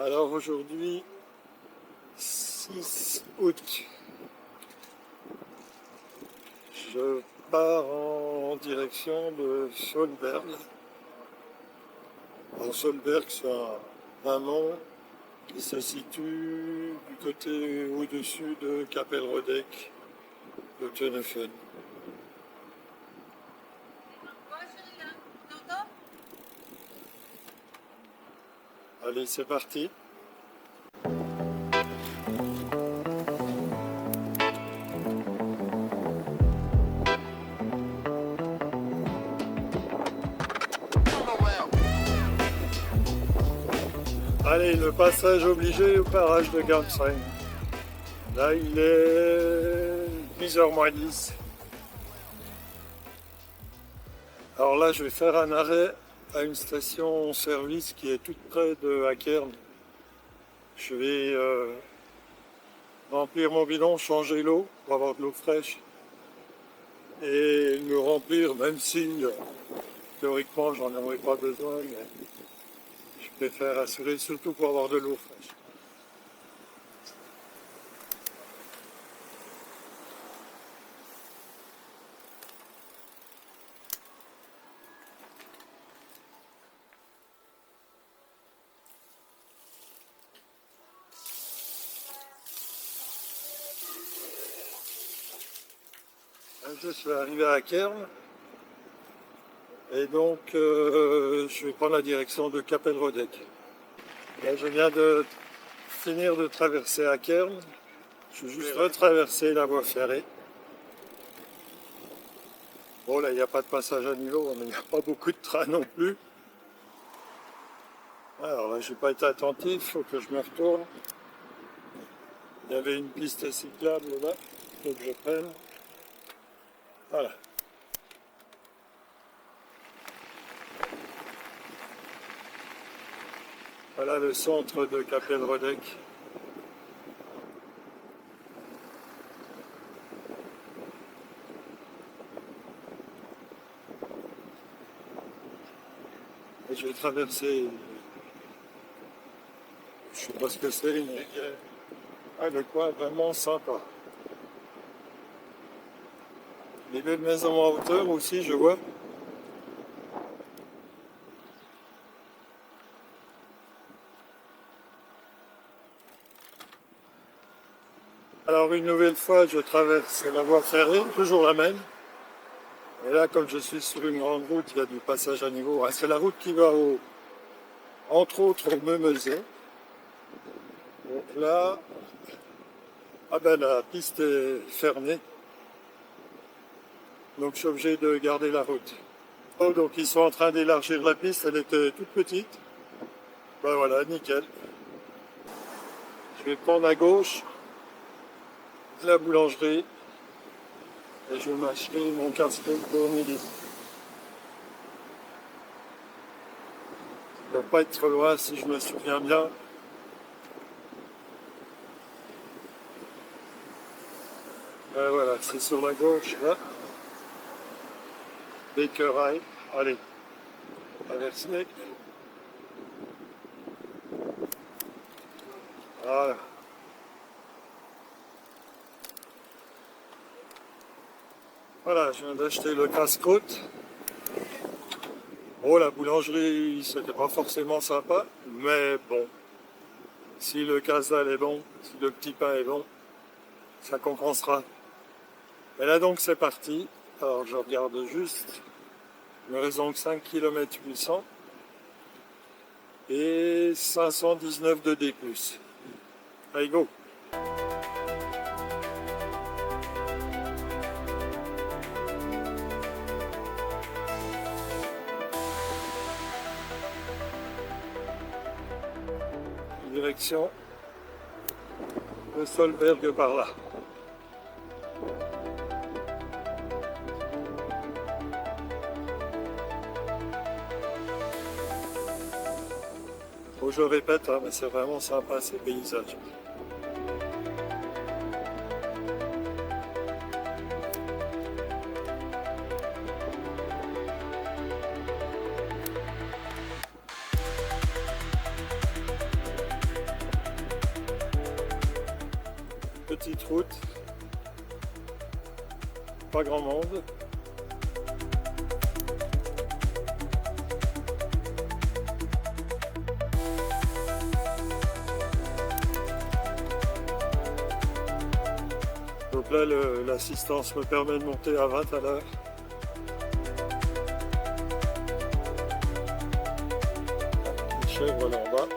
Alors aujourd'hui, 6 août, je pars en direction de Solberg. Alors Solberg, c'est un nom qui se situe du côté au-dessus de Kapellrodek, de Tennefen. Allez, c'est parti. Allez, le passage obligé au barrage de Garnsheim. Là, il est 10h moins 10. Alors là, je vais faire un arrêt à une station-service qui est toute près de Akern. Je vais remplir mon bidon, changer l'eau pour avoir de l'eau fraîche et me remplir, même si théoriquement j'en aurais pas besoin, mais je préfère assurer surtout pour avoir de l'eau fraîche. Je suis arrivé à Akern et donc je vais prendre la direction de Kapellrodek. Là, je viens de finir de traverser Akern. Je vais juste retraverser la voie ferrée. Bon, là, il n'y a pas de passage à niveau, mais il n'y a pas beaucoup de trains non plus. Alors là, je n'ai pas été attentif, il faut que je me retourne. Il y avait une piste cyclable là, il faut que je prenne. Voilà. Voilà le centre de Kapellrodek. Et je vais traverser, je sais pas ce que c'est, mais le coin est vraiment sympa. Les belles maisons en hauteur aussi, je vois. Alors une nouvelle fois, je traverse la voie ferrée, toujours la même. Et là, comme je suis sur une grande route, il y a du passage à niveau. C'est la route qui va entre autres au Meumezet. Donc là, la piste est fermée. Donc je suis obligé de garder la route. Oh, donc ils sont en train d'élargir la piste, elle était toute petite. Ben voilà, nickel. Je vais prendre à gauche la boulangerie et je vais m'acheter mon casque pour midi. Ça ne doit pas être trop loin si je me souviens bien. Voilà, c'est sur la gauche là. Bäckerei. Allez, traverser. Voilà. Voilà, je viens d'acheter le casse-croûte. Oh, la boulangerie, c'était pas forcément sympa, mais bon, si le casse-dalle est bon, si le petit pain est bon, ça compensera. Et là donc c'est parti. Alors je regarde juste, il me reste donc 5 km 800 et 519 de D+. Allez, go! Direction de Solberg par là. Bon, je répète, hein, mais c'est vraiment sympa ces paysages. route. Pas grand monde. Donc là, l'assistance me permet de monter à 20 à l'heure. Les chèvres là en bas.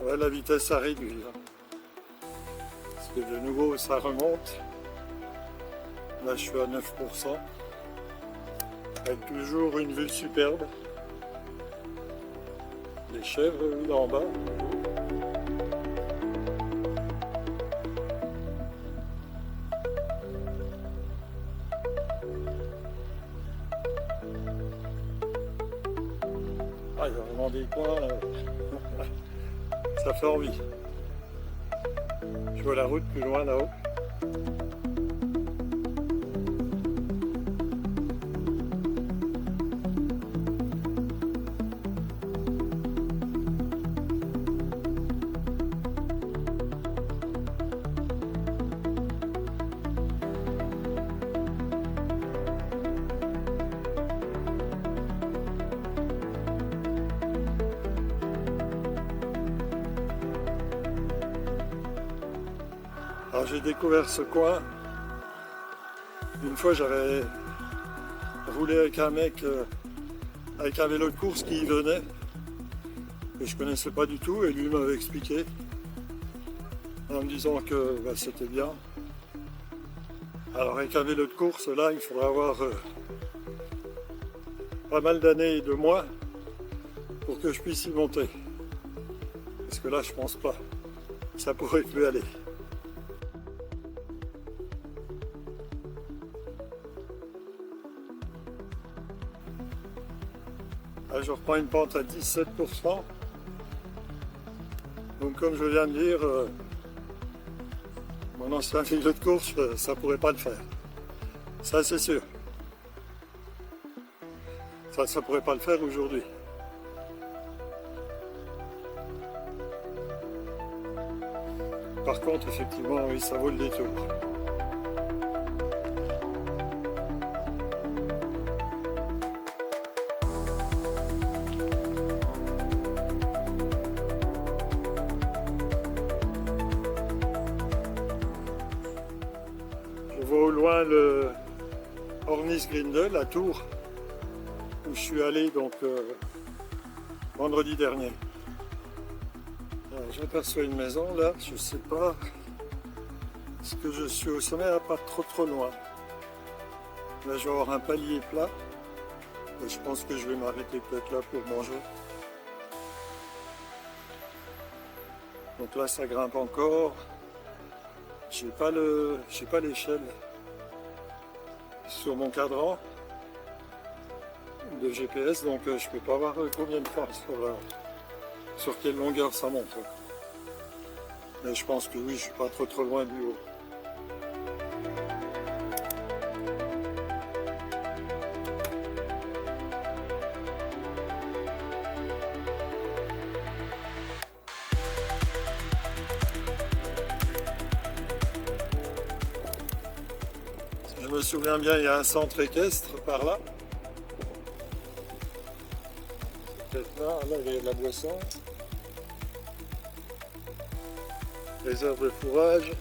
Ouais, la vitesse a réduit. Parce que de nouveau ça remonte. Là je suis à 9%. Avec toujours une vue superbe. Les chèvres là en bas. Ah, il y a vraiment des coins. Ça fait envie. Je vois la route plus loin là-haut. Alors j'ai découvert ce coin. Une fois j'avais roulé avec un mec avec un vélo de course qui y venait et je connaissais pas du tout et lui m'avait expliqué en me disant que c'était bien. Alors avec un vélo de course là il faudra avoir pas mal d'années et de mois pour que je puisse y monter. Parce que là je pense pas. Ça pourrait plus aller. Là, je reprends une pente à 17%. Donc comme je viens de dire, mon ancien vélo de course, ça pourrait pas le faire. Ça c'est sûr. Ça pourrait pas le faire aujourd'hui. Par contre, effectivement, oui, ça vaut le détour. Je vois au loin le Hornisgrinde, la tour où je suis allé donc vendredi dernier. J'aperçois une maison là, je sais pas, est-ce que je suis au sommet, pas trop loin. Là je vais avoir un palier plat et je pense que je vais m'arrêter peut-être là pour manger. Donc là ça grimpe encore. J'ai pas l'échelle sur mon cadran de GPS, donc je peux pas voir combien de fois sur quelle longueur ça monte. Mais je pense que oui, je suis pas trop loin du haut. Si je me souviens bien, il y a un centre équestre par là. C'est peut-être là, il y a de la boisson. Les heures de fourrage.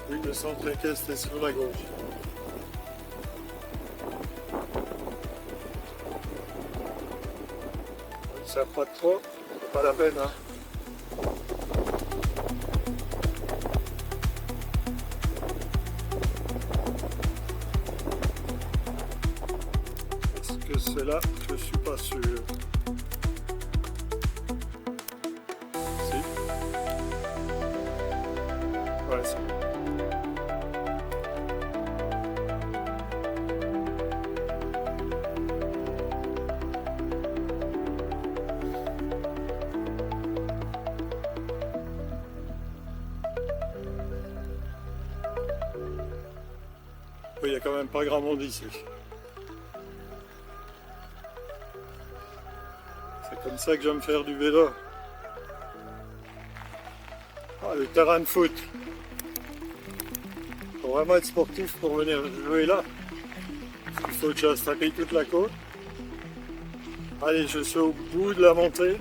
Oui, le centre équestre est sur la gauche. Ça ne sert pas trop, c'est pas la peine. Hein. Est-ce que c'est là? Je suis pas sûr. Ouais, c'est bon. quand même pas grand monde ici. C'est comme ça que j'aime faire du vélo. Ah, le terrain de foot. Faut vraiment être sportif pour venir jouer là. Il faut déjà se taper toute la côte. Allez, je suis au bout de la montée.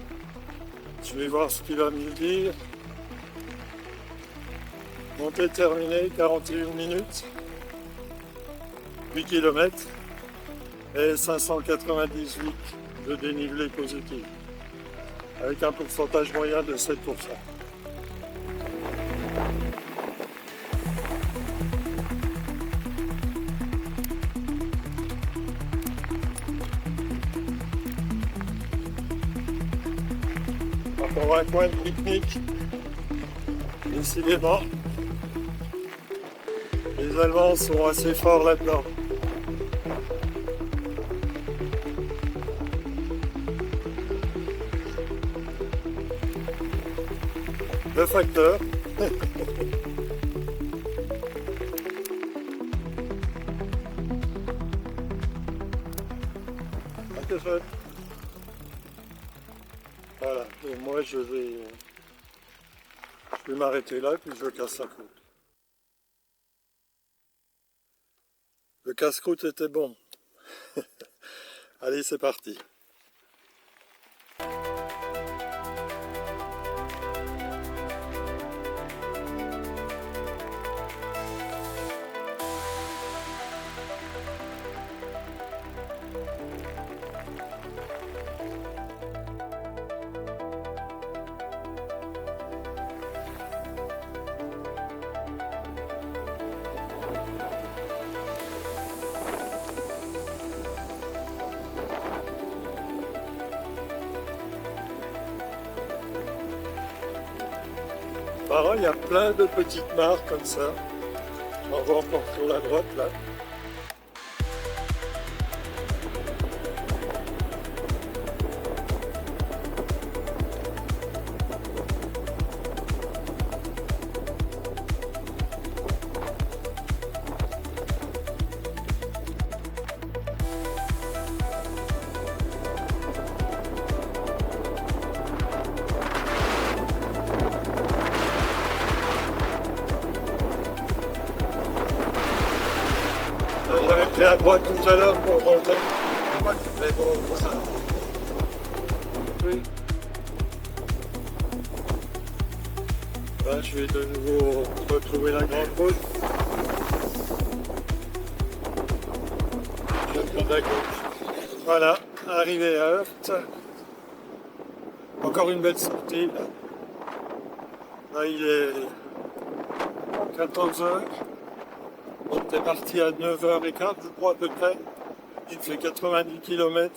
Je vais voir ce qu'il va me dire. Montée terminée, 41 minutes. 8 km et 598 de dénivelé positif. Avec un pourcentage moyen de 7%. Pour un coin de pique-nique, décidément, les Allemands sont assez forts là-dedans. Le facteur. Voilà, et moi je vais m'arrêter là puis je casse la croûte. Le casse-croûte était bon. Allez, c'est parti. Par il y a plein de petites mares comme ça. On va encore sur la droite là. J'avais pris à droite tout à l'heure pour monter. Mais bon, voilà. Oui. Là, je vais de nouveau retrouver la grande route. Je prends à gauche. Voilà, arrivé à Heurt. Encore une belle sortie. Là, il est 14 h. On était parti à 9h15, je crois à peu près. Il fait 90 km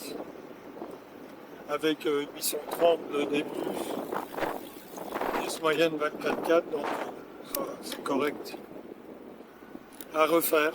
avec 830 de D+. Une moyenne 24,4, donc c'est correct. À refaire.